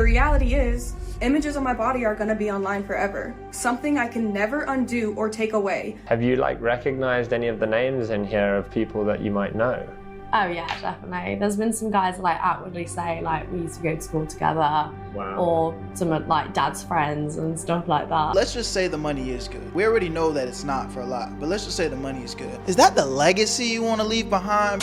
the reality is, images of my body are gonna be online forever. Something I can never undo or take away. Have you recognized any of the names in here of people that you might know? Oh yeah, definitely. There's been some guys outwardly say we used to go to school together. Wow. Or some of dad's friends and stuff like that. Let's just say the money is good. We already know that it's not for a lot, but let's just say the money is good. Is that the legacy you want to leave behind?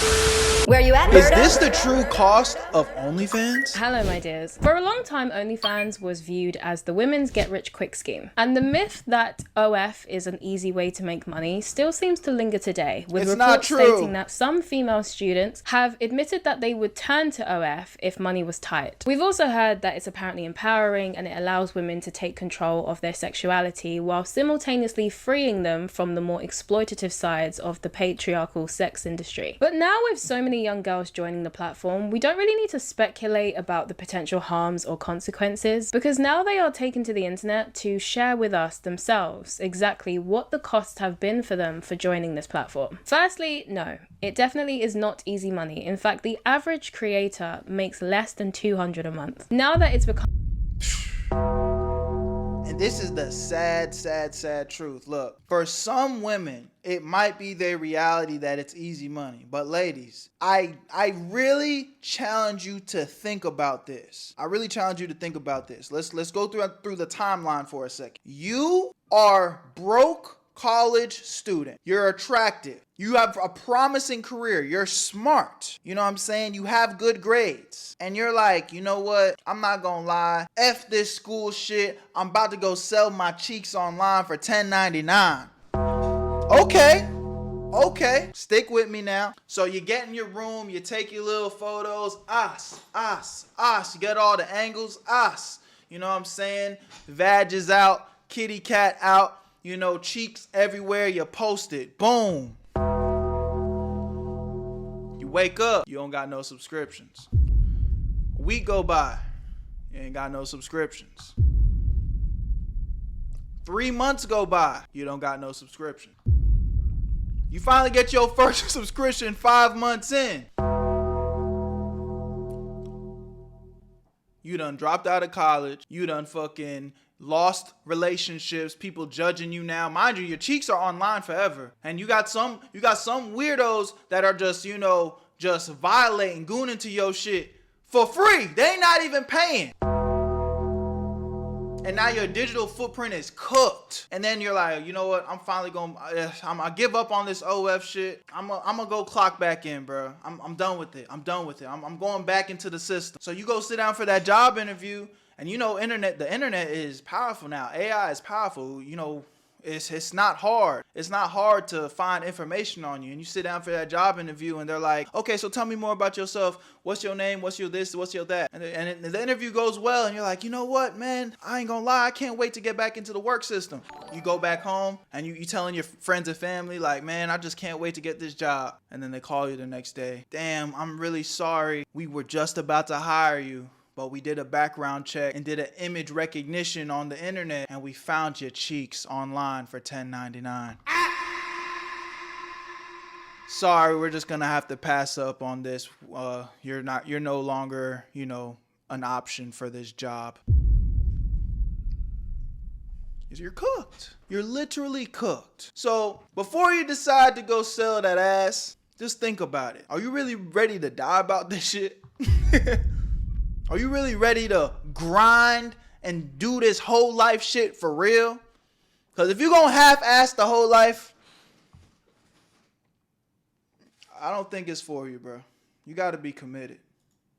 Where you at, Is Berto? this the true cost of OnlyFans? Hello, my dears. For a long time, OnlyFans was viewed as the women's get-rich-quick scheme. And the myth that OF is an easy way to make money still seems to linger today, with It's not reports true. stating that some female students have admitted that they would turn to OF if money was tight. We've also heard that it's apparently empowering and it allows women to take control of their sexuality while simultaneously freeing them from the more exploitative sides of the patriarchal sex industry. But now with so many young girls joining the platform, we don't really need to speculate about the potential harms or consequences, because now they are taken to the internet to share with us themselves exactly what the costs have been for them for joining this platform. Firstly, no, it definitely is not easy money. In fact, the average creator makes less than $200 a month. Now that it's become... And this is the sad truth. Look, for some women, it might be their reality that it's easy money. But ladies, I really challenge you to think about this. Let's go through the timeline for a second. You are broke college student. You're attractive. You have a promising career. You're smart. You know what I'm saying? You have good grades. And you're like, you know what? I'm not gonna lie. F this school shit. I'm about to go sell my cheeks online for $10.99. Okay. Stick with me now. So you get in your room. You take your little photos. You get all the angles. You know what I'm saying? Vag is out. Kitty cat out. You know, cheeks everywhere. You post it. Boom. You wake up. You don't got no subscriptions. A week go by. You ain't got no subscriptions. 3 months go by. You don't got no subscription. You finally get your first subscription 5 months in. You done dropped out of college. You done fucking lost relationships, people judging you now. Mind you, your cheeks are online forever. And you got some weirdos that are just, just violating, gooning to your shit for free. They ain't not even paying. And now your digital footprint is cooked. And then you're like, you know what? I'm finally I give up on this OF shit. I'm gonna go clock back in, bro. I'm done with it. I'm going back into the system. So you go sit down for that job interview. And the internet is powerful now. AI is powerful. It's not hard. It's not hard to find information on you. And you sit down for that job interview and they're like, okay, so tell me more about yourself. What's your name? What's your this? What's your that? And the interview goes well and you're like, you know what, man? I ain't gonna lie. I can't wait to get back into the work system. You go back home and you telling your friends and family like, man, I just can't wait to get this job. And then they call you the next day. Damn, I'm really sorry. We were just about to hire you. But we did a background check and did an image recognition on the internet and we found your cheeks online for $10.99. Sorry, we're just gonna have to pass up on this. You're no longer, an option for this job. You're cooked. You're literally cooked. So before you decide to go sell that ass, just think about it. Are you really ready to die about this shit? Are you really ready to grind and do this whole life shit for real? Because if you're going to half-ass the whole life, I don't think it's for you, bro. You got to be committed.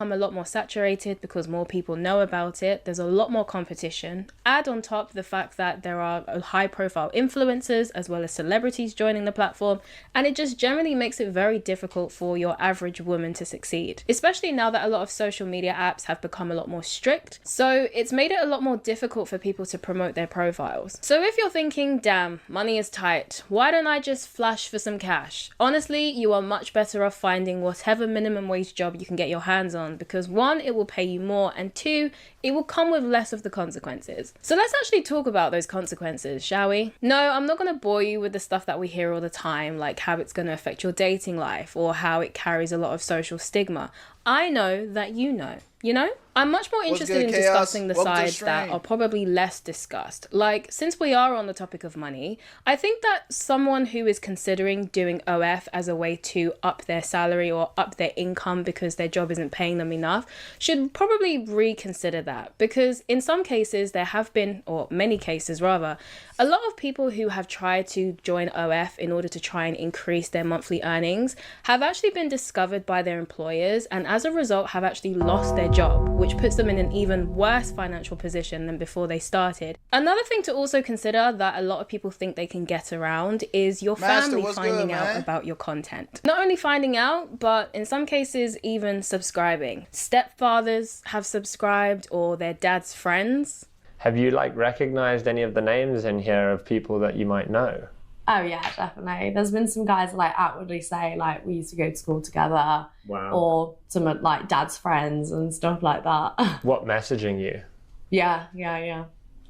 I'm a lot more saturated because more people know about it. There's a lot more competition. Add on top the fact that there are high profile influencers as well as celebrities joining the platform, and it just generally makes it very difficult for your average woman to succeed, especially now that a lot of social media apps have become a lot more strict. So it's made it a lot more difficult for people to promote their profiles. So if you're thinking, damn, money is tight, why don't I just flash for some cash? Honestly, you are much better off finding whatever minimum wage job you can get your hands on, because one, it will pay you more, and two, it will come with less of the consequences. So let's actually talk about those consequences, shall we? No, I'm not going to bore you with the stuff that we hear all the time, like how it's going to affect your dating life or how it carries a lot of social stigma. I know that you know. You know? I'm much more interested in discussing the sides that are probably less discussed. Like, since we are on the topic of money, I think that someone who is considering doing OF as a way to up their salary or up their income because their job isn't paying them enough should probably reconsider that. Because in some cases there have been, or many cases rather, a lot of people who have tried to join OF in order to try and increase their monthly earnings have actually been discovered by their employers and as a result have actually lost their job, which puts them in an even worse financial position than before they started. Another thing to also consider that a lot of people think they can get around is your family finding out about your content. Not only finding out, but in some cases even subscribing. Stepfathers have subscribed or their dad's friends. Have you like recognized any of the names in here of people that you might know? Oh yeah, definitely. There's been some guys like outwardly say like we used to go to school together. Wow. Or some of like dad's friends and stuff like that. What messaging you? Yeah.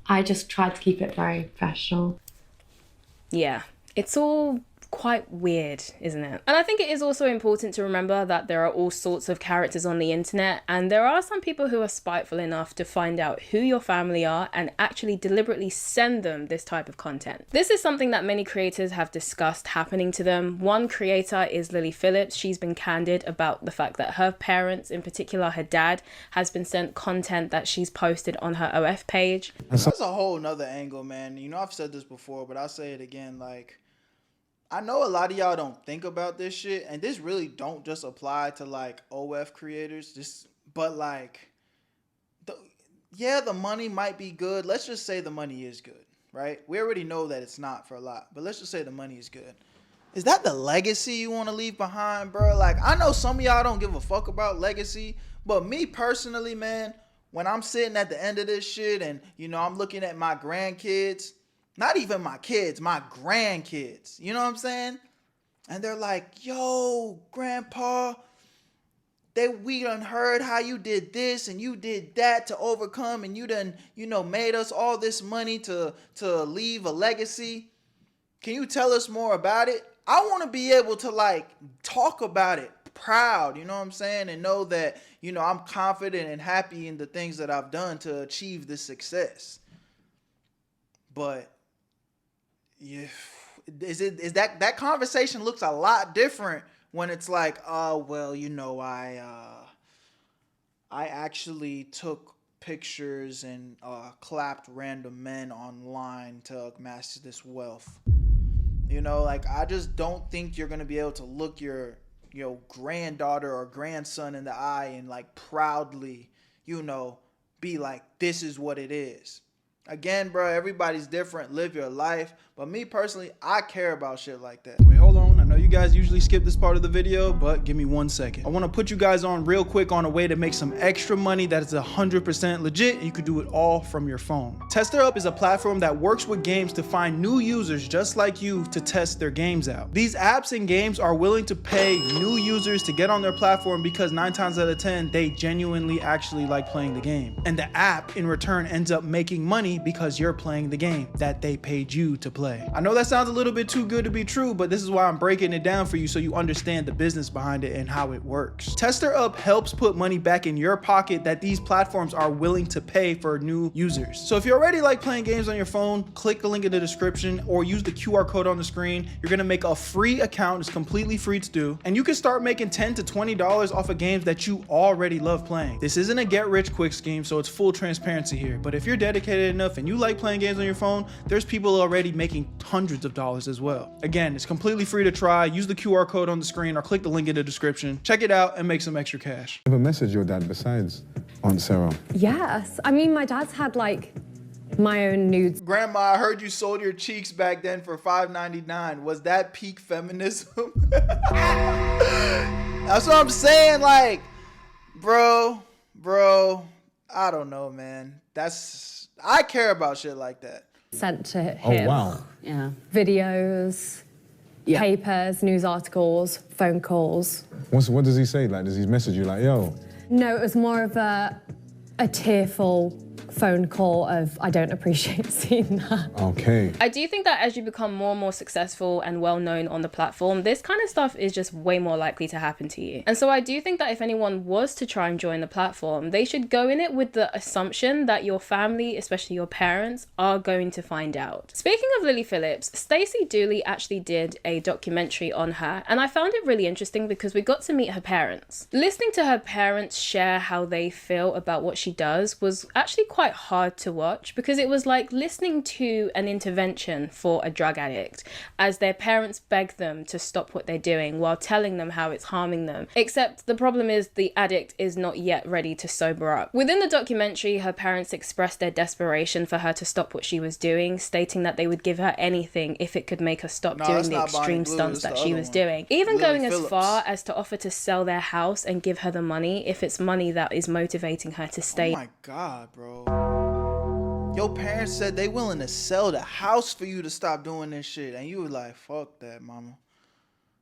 I just tried to keep it very professional. Yeah, it's all quite weird, isn't it? And I think it is also important to remember that there are all sorts of characters on the internet, and there are some people who are spiteful enough to find out who your family are and actually deliberately send them this type of content. This is something that many creators have discussed happening to them. One creator is Lily Phillips. She's been candid about the fact that her parents, in particular her dad, has been sent content that she's posted on her OF page. That's a whole nother angle, man. You know, I've said this before, but I'll say it again. Like, I know a lot of y'all don't think about this shit, and this really don't just apply to like OF creators. But like, the money might be good. Let's just say the money is good, right? We already know that it's not for a lot, but let's just say the money is good. Is that the legacy you want to leave behind, bro? Like, I know some of y'all don't give a fuck about legacy, but me personally, man, when I'm sitting at the end of this shit and, you know, I'm looking at my grandkids, not even my kids, my grandkids. You know what I'm saying? And they're like, yo, grandpa, we done heard how you did this and you did that to overcome and you done, you know, made us all this money to leave a legacy. Can you tell us more about it? I want to be able to like talk about it proud, you know what I'm saying? And know that, you know, I'm confident and happy in the things that I've done to achieve this success. But yeah, is that conversation looks a lot different when it's like, oh well, you know, I actually took pictures and clapped random men online to amass this wealth. You know, like I just don't think you're gonna be able to look your granddaughter or grandson in the eye and like proudly, you know, be like, this is what it is. Again, bro, everybody's different. Live your life. But me personally, I care about shit like that. Wait, hold on. I know you guys usually skip this part of the video, but give me 1 second. I want to put you guys on real quick on a way to make some extra money that is 100% legit, and you can do it all from your phone. TesterUp is a platform that works with games to find new users just like you to test their games out. These apps and games are willing to pay new users to get on their platform because 9 times out of 10, they genuinely actually like playing the game. And the app in return ends up making money because you're playing the game that they paid you to play. I know that sounds a little bit too good to be true, but this is why I'm breaking it down for you so you understand the business behind it and how it works. TesterUp helps put money back in your pocket that these platforms are willing to pay for new users. So if you already like playing games on your phone, click the link in the description or use the QR code on the screen. You're gonna make a free account. It's completely free to do, and you can start making $10 to $20 off of games that you already love playing. This isn't a get rich quick scheme, so it's full transparency here, but if you're dedicated enough and you like playing games on your phone, there's people already making hundreds of dollars as well. Again, it's completely free to try. Use the QR code on the screen or click the link in the description. Check it out and make some extra cash. Ever message your dad besides Aunt Sarah? Yes. I mean, my dad's had like my own nudes. Grandma, I heard you sold your cheeks back then for $5.99. Was that peak feminism? That's what I'm saying. Like, bro, I don't know, man. I care about shit like that. Sent to him. Oh, wow. Yeah. Videos, papers, news articles, phone calls. What does he say? Like, does he message you like, yo? No, it was more of a, a tearful phone call of, I don't appreciate seeing that. Okay. I do think that as you become more and more successful and well known on the platform, this kind of stuff is just way more likely to happen to you. And so I do think that if anyone was to try and join the platform, they should go in it with the assumption that your family, especially your parents, are going to find out. Speaking of Lily Phillips, Stacey Dooley actually did a documentary on her, and I found it really interesting because we got to meet her parents. Listening to her parents share how they feel about what she does was actually quite hard to watch, because it was like listening to an intervention for a drug addict as their parents beg them to stop what they're doing while telling them how it's harming them. Except the problem is the addict is not yet ready to sober up. Within the documentary, her parents expressed their desperation for her to stop what she was doing, stating that they would give her anything if it could make her stop doing the extreme stunts that she was doing. Even going as far as to offer to sell their house and give her the money if it's money that is motivating her to stay. Oh my God, bro. Your parents said they willing to sell the house for you to stop doing this shit. And you were like, fuck that, mama.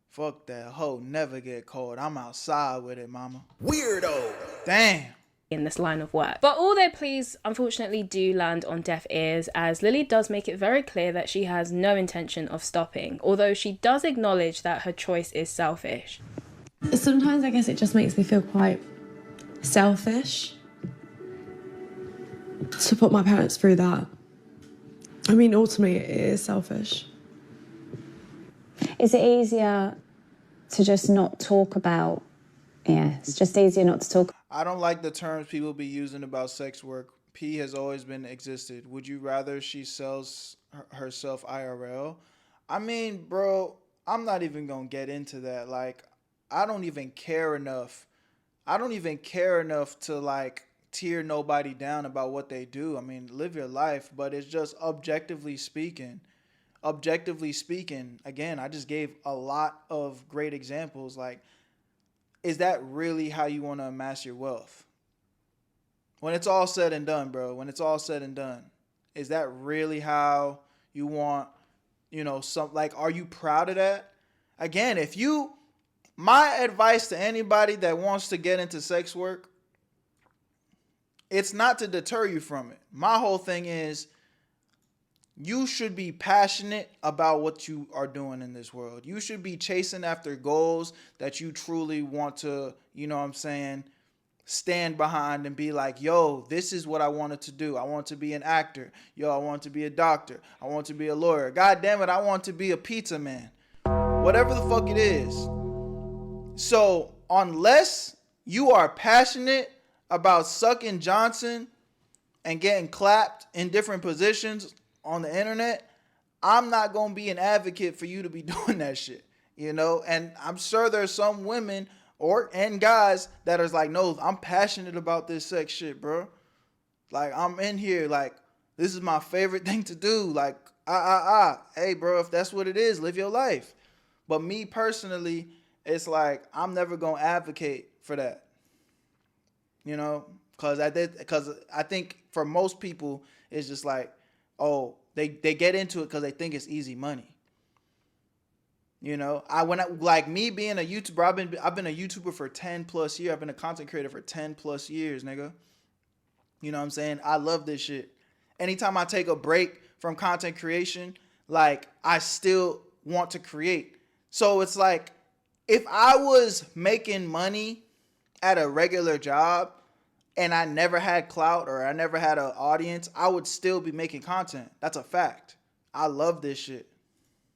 Fuck that. Hoe never get caught. I'm outside with it, mama. Weirdo. Damn. In this line of work. But all their pleas unfortunately do land on deaf ears, as Lily does make it very clear that she has no intention of stopping, although she does acknowledge that her choice is selfish. Sometimes I guess it just makes me feel quite selfish to put my parents through that. I mean, ultimately it is selfish. Is it easier to just not talk about? Yeah, it's just easier not to talk. I don't like the terms people be using about sex work. P has always been existed. Would you rather she sells herself IRL? I mean, bro, I'm not even gonna get into that. Like, I don't even care enough. I don't even care enough to like tear nobody down about what they do. I mean, live your life, but it's just objectively speaking, again, I just gave a lot of great examples. Like, is that really how you want to amass your wealth? When it's all said and done, bro, when it's all said and done, is that really how you want, you know, are you proud of that? Again, my advice to anybody that wants to get into sex work, it's not to deter you from it. My whole thing is, you should be passionate about what you are doing in this world. You should be chasing after goals that you truly want to, you know what I'm saying, stand behind and be like, yo, this is what I wanted to do. I want to be an actor. Yo, I want to be a doctor. I want to be a lawyer. God damn it, I want to be a pizza man. Whatever the fuck it is. So unless you are passionate about sucking Johnson and getting clapped in different positions on the internet, I'm not going to be an advocate for you to be doing that shit, you know? And I'm sure there's some women and guys that are like, no, I'm passionate about this sex shit, bro. Like, I'm in here, like, this is my favorite thing to do. Like, hey, bro, if that's what it is, live your life. But me personally, it's like, I'm never going to advocate for that, you know? Because I think for most people, it's just like, oh, they get into it because they think it's easy money. You know, like me being a YouTuber, I've been a YouTuber for 10 plus years. I've been a content creator for 10 plus years, nigga. You know what I'm saying? I love this shit. Anytime I take a break from content creation, like, I still want to create. So it's like, if I was making money at a regular job and I never had clout or I never had an audience, I would still be making content. That's a fact. I love this shit.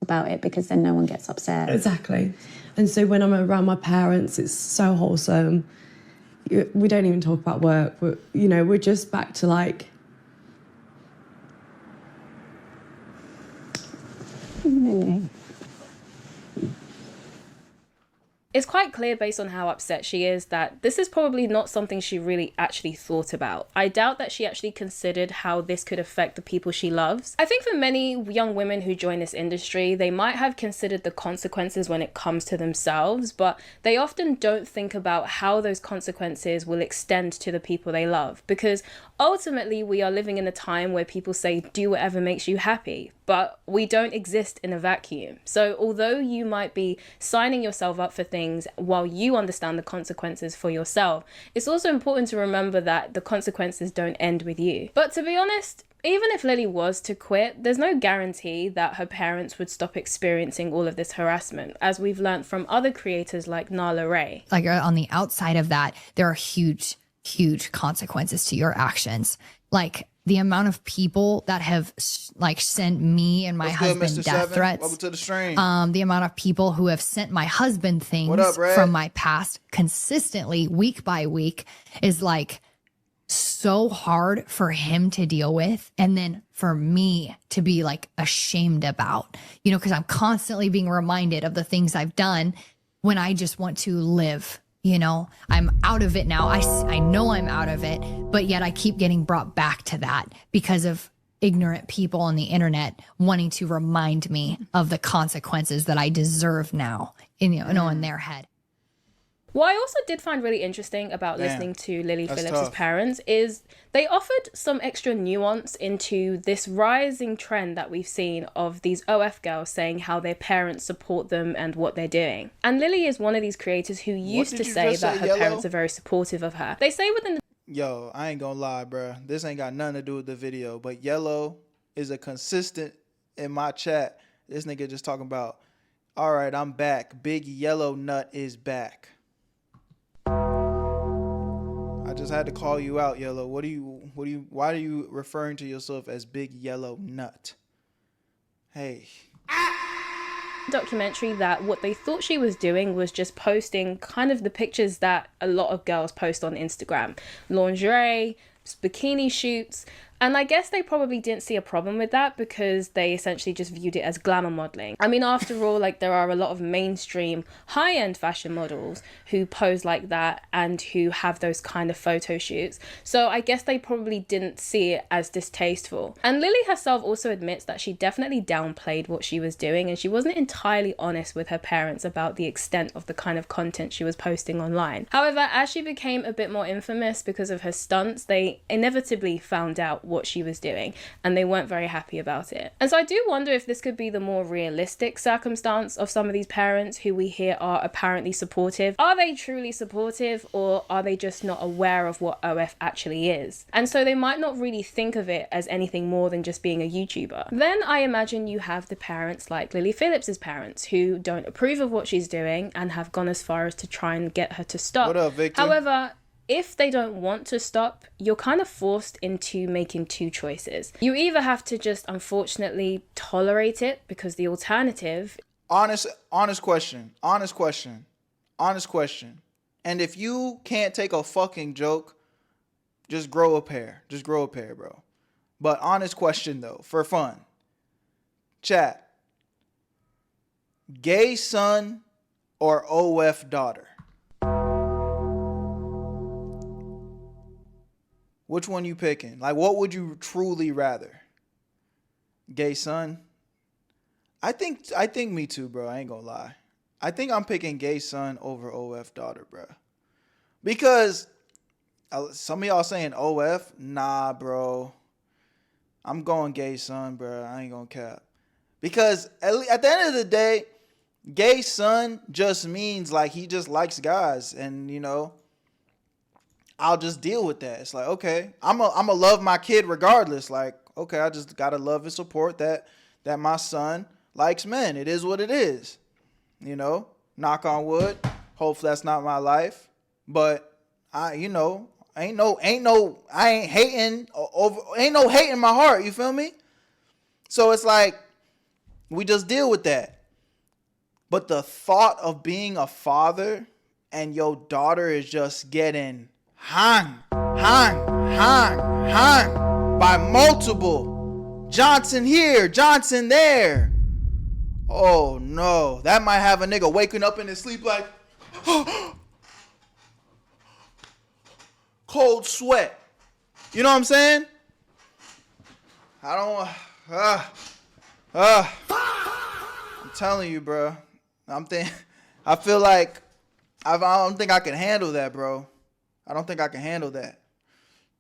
About it, because then no one gets upset. Exactly. And so when I'm around my parents, it's so wholesome. We don't even talk about work. We're just back to like... It's quite clear based on how upset she is that this is probably not something she really actually thought about. I doubt that she actually considered how this could affect the people she loves. I think for many young women who join this industry, they might have considered the consequences when it comes to themselves, but they often don't think about how those consequences will extend to the people they love. Because ultimately, we are living in a time where people say, do whatever makes you happy. but we don't exist in a vacuum. So although you might be signing yourself up for things while you understand the consequences for yourself, it's also important to remember that the consequences don't end with you. But to be honest, even if Lily was to quit, there's no guarantee that her parents would stop experiencing all of this harassment, as we've learned from other creators like Nala Ray. Like on the outside of that, there are huge consequences to your actions. Like the amount of people that have like sent me and my husband death threats. Welcome to the stream. The amount of people who have sent my husband things from my past consistently week by week is like so hard for him to deal with, and then for me to be like ashamed about, you know, because I'm constantly being reminded of the things I've done when I just want to live. You know, I'm out of it now. I know I'm out of it, but yet I keep getting brought back to that because of ignorant people on the internet wanting to remind me of the consequences that I deserve now in, you know, in their head. What I also did find really interesting about listening to Lily Phillips's parents is they offered some extra nuance into this rising trend that we've seen of these OF girls saying how their parents support them and what they're doing. And Lily is one of these creators who used to say that her parents are very supportive of her. They say within the... Yo, I ain't gonna lie, bro. This ain't got nothing to do with the video, but Yellow is a consistent in my chat. This nigga just talking about, all right, I'm back. Big Yellow Nut is back. I just had to call you out, Yellow. Why are you referring to yourself as Big Yellow Nut? Hey. Documentary that what they thought she was doing was just posting kind of the pictures that a lot of girls post on Instagram. Lingerie, bikini shoots. And I guess they probably didn't see a problem with that because they essentially just viewed it as glamour modeling. I mean, after all, like there are a lot of mainstream high-end fashion models who pose like that and who have those kind of photo shoots. So I guess they probably didn't see it as distasteful. And Lily herself also admits that she definitely downplayed what she was doing and she wasn't entirely honest with her parents about the extent of the kind of content she was posting online. However, as she became a bit more infamous because of her stunts, they inevitably found out what she was doing and they weren't very happy about it. And so I do wonder if this could be the more realistic circumstance of some of these parents who we hear are apparently supportive. Are they truly supportive, or are they just not aware of what OF actually is? And so they might not really think of it as anything more than just being a YouTuber. Then I imagine you have the parents like Lily Phillips's parents who don't approve of what she's doing and have gone as far as to try and get her to stop. What up, Victor? However, if they don't want to stop, you're kind of forced into making two choices. You either have to just unfortunately tolerate it because the alternative... Honest question. And if you can't take a fucking joke, just grow a pair. Just grow a pair, bro. But honest question though, for fun. Chat. Gay son or OF daughter? Which one you picking? Like, what would you truly rather? Gay son? I think me too, bro. I ain't gonna lie. I think I'm picking gay son over OF daughter, bro. Because some of y'all saying OF, nah, bro. I'm going gay son, bro. I ain't gonna cap. Because at the end of the day, gay son just means like he just likes guys, and you know, I'll just deal with that. It's like, okay, I'm a love my kid regardless. Like, okay, I just gotta love and support that my son likes men. It is what it is. You know, knock on wood. Hopefully that's not my life. But I ain't no hating in my heart. You feel me? So it's like we just deal with that. But the thought of being a father and your daughter is just getting hung by multiple Johnson here, Johnson there. Oh no, that might have a nigga waking up in his sleep like cold sweat. You know what I'm saying? I don't I'm telling you, bro. I feel like I don't think I can handle that, bro. I don't think I can handle that.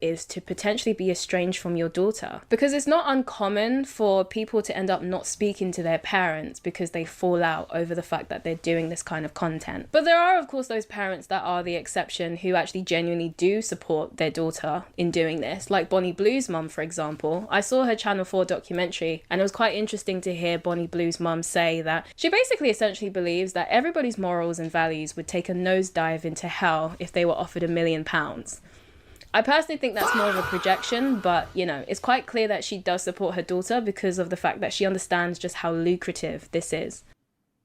is to potentially be estranged from your daughter. Because it's not uncommon for people to end up not speaking to their parents because they fall out over the fact that they're doing this kind of content. But there are, of course, those parents that are the exception who actually genuinely do support their daughter in doing this. Like Bonnie Blue's mum, for example. I saw her Channel 4 documentary, and it was quite interesting to hear Bonnie Blue's mum say that she basically essentially believes that everybody's morals and values would take a nosedive into hell if they were offered £1 million. I personally think that's more of a projection, but you know, it's quite clear that she does support her daughter because of the fact that she understands just how lucrative this is.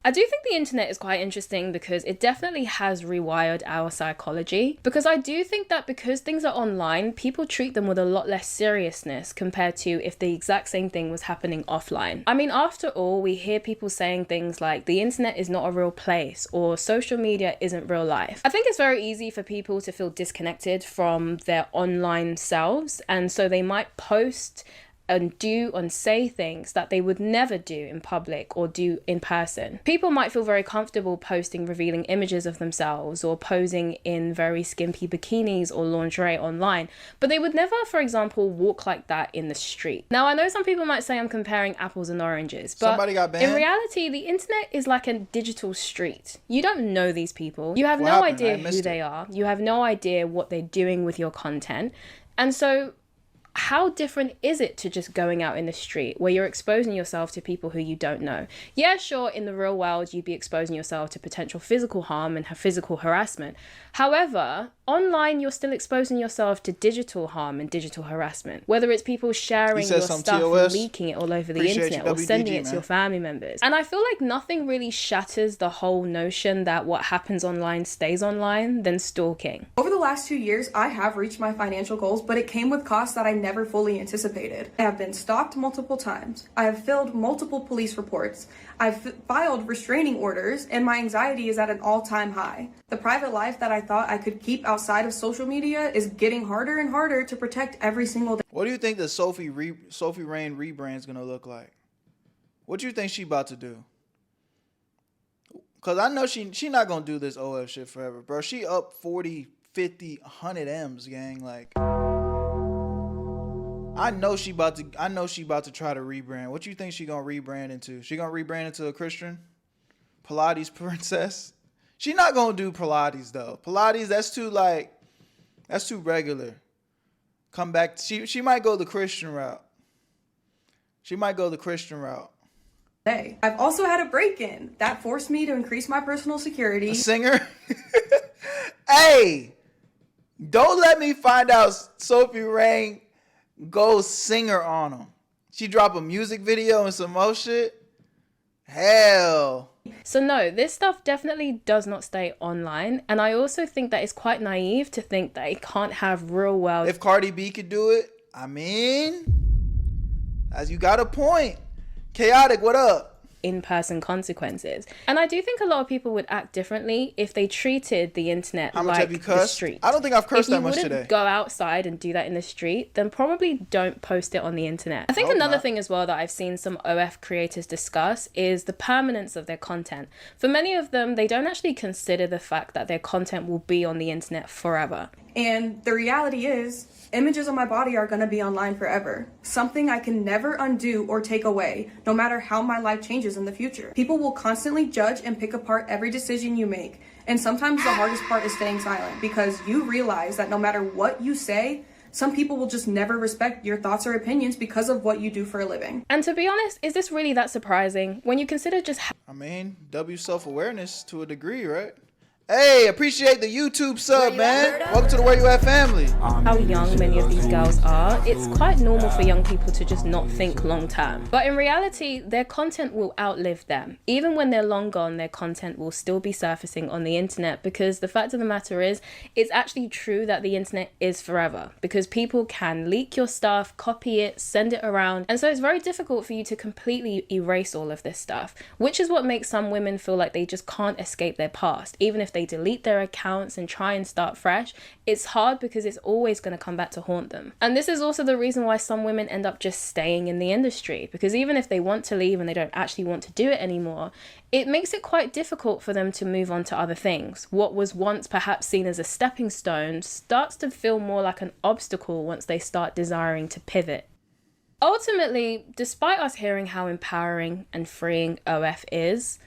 I do think the internet is quite interesting because it definitely has rewired our psychology. Because I do think that because things are online, people treat them with a lot less seriousness compared to if the exact same thing was happening offline. I mean, after all, we hear people saying things like the internet is not a real place or social media isn't real life. I think it's very easy for people to feel disconnected from their online selves, and so they might post and do and say things that they would never do in public or do in person. People might feel very comfortable posting revealing images of themselves or posing in very skimpy bikinis or lingerie online, but they would never, for example, walk like that in the street. Now, I know some people might say I'm comparing apples and oranges, but somebody got banned. In reality, the internet is like a digital street. You don't know these people. You have no idea who they are. You have no idea what they're doing with your content. And so how different is it to just going out in the street where you're exposing yourself to people who you don't know? Yeah, sure, in the real world, you'd be exposing yourself to potential physical harm and physical harassment. However, online, you're still exposing yourself to digital harm and digital harassment, whether it's people sharing your stuff and leaking it all over the internet or sending it to your family members. And I feel like nothing really shatters the whole notion that what happens online stays online than stalking. Over the last 2 years, I have reached my financial goals, but it came with costs that I never fully anticipated. I have been stalked multiple times. I have filled multiple police reports. I've filed restraining orders, and my anxiety is at an all-time high. The private life that I thought I could keep outside of social media is getting harder and harder to protect every single day. What do you think the Sophie Rain rebrand is gonna look like? What do you think she about to do? Cause I know she not gonna do this OF shit forever, bro. She up 40, 50, 100 M's, gang. Like, I know she about to try to rebrand. What you think she gonna rebrand into? She gonna rebrand into a Christian Pilates princess? She not gonna do Pilates though. Pilates, that's too regular. Come back. She might go the Christian route. I've also had a break-in that forced me to increase my personal security. A singer? Hey, don't let me find out Sophie Rain goes singer on him. She drop a music video and some more shit. Hell. So no, this stuff definitely does not stay online. And I also think that it's quite naive to think that it can't have real world. If Cardi B could do it, I mean, as you got a point. Chaotic, what up? In-person consequences. And I do think a lot of people would act differently if they treated the internet like the street. I don't think I've cursed that much today. If you wouldn't go outside and do that in the street, then probably don't post it on the internet. I think another thing as well that I've seen some OF creators discuss is the permanence of their content. For many of them, they don't actually consider the fact that their content will be on the internet forever. And the reality is, images of my body are going to be online forever. Something I can never undo or take away, no matter how my life changes in the future. People will constantly judge and pick apart every decision you make. And sometimes the hardest part is staying silent, because you realize that no matter what you say, some people will just never respect your thoughts or opinions because of what you do for a living. And to be honest, is this really that surprising when you consider just self-awareness to a degree, right? Hey, appreciate the YouTube sub, man. Welcome to the Where You At family. How young many of these girls are, it's quite normal for young people to just not think long term. But in reality, their content will outlive them. Even when they're long gone, their content will still be surfacing on the internet, because the fact of the matter is, it's actually true that the internet is forever, because people can leak your stuff, copy it, send it around. And so it's very difficult for you to completely erase all of this stuff, which is what makes some women feel like they just can't escape their past, even if they delete their accounts and try and start fresh, it's hard because it's always going to come back to haunt them. And this is also the reason why some women end up just staying in the industry, because even if they want to leave and they don't actually want to do it anymore, it makes it quite difficult for them to move on to other things. What was once perhaps seen as a stepping stone starts to feel more like an obstacle once they start desiring to pivot. Ultimately, despite us hearing how empowering and freeing OF is,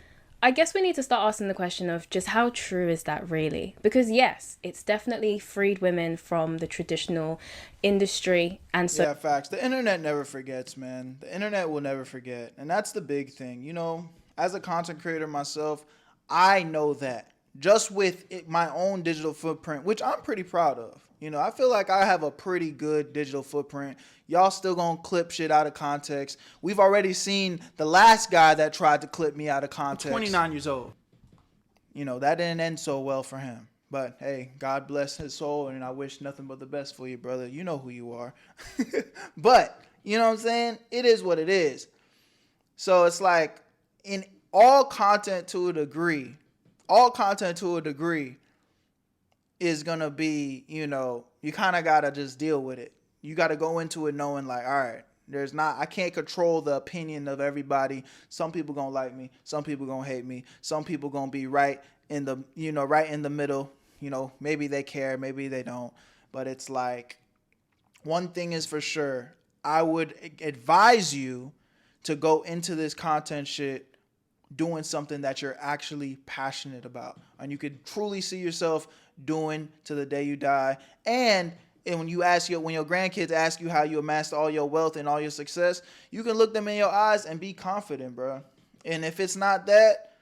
I guess we need to start asking the question of just how true is that really? Because yes, it's definitely freed women from the traditional industry, and so... Yeah, facts. The internet never forgets, man. The internet will never forget. And that's the big thing. You know, as a content creator myself, I know that. Just with my own digital footprint, which I'm pretty proud of. You know, I feel like I have a pretty good digital footprint. Y'all still gonna clip shit out of context. We've already seen the last guy that tried to clip me out of context. 29 years old. You know, that didn't end so well for him. But hey, God bless his soul, and I wish nothing but the best for you, brother. You know who you are. But, you know what I'm saying? It is what it is. So it's like, in all content to a degree, is gonna be, you know, you kind of gotta just deal with it. You gotta go into it knowing like, all right, I can't control the opinion of everybody. Some people gonna like me, some people gonna hate me, some people gonna be right in the middle. You know, maybe they care, maybe they don't. But it's like, one thing is for sure, I would advise you to go into this content shit doing something that you're actually passionate about and you could truly see yourself doing to the day you die. And when your grandkids ask you how you amassed all your wealth and all your success, you can look them in your eyes and be confident, bro. And if it's not that,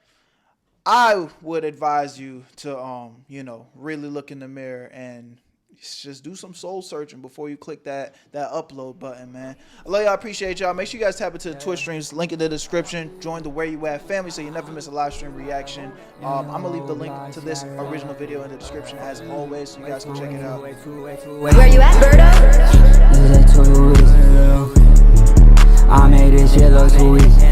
I would advise you to you know, really look in the mirror and just do some soul searching before you click that upload button, man. I love y'all, appreciate y'all. Make sure you guys tap into the Twitch streams, link in the description. Join the Where You At family so you never miss a live stream reaction. I'm gonna leave the link to this original video in the description as always, so you guys can check it out. Where you at, Berto? I made this shit look too easy.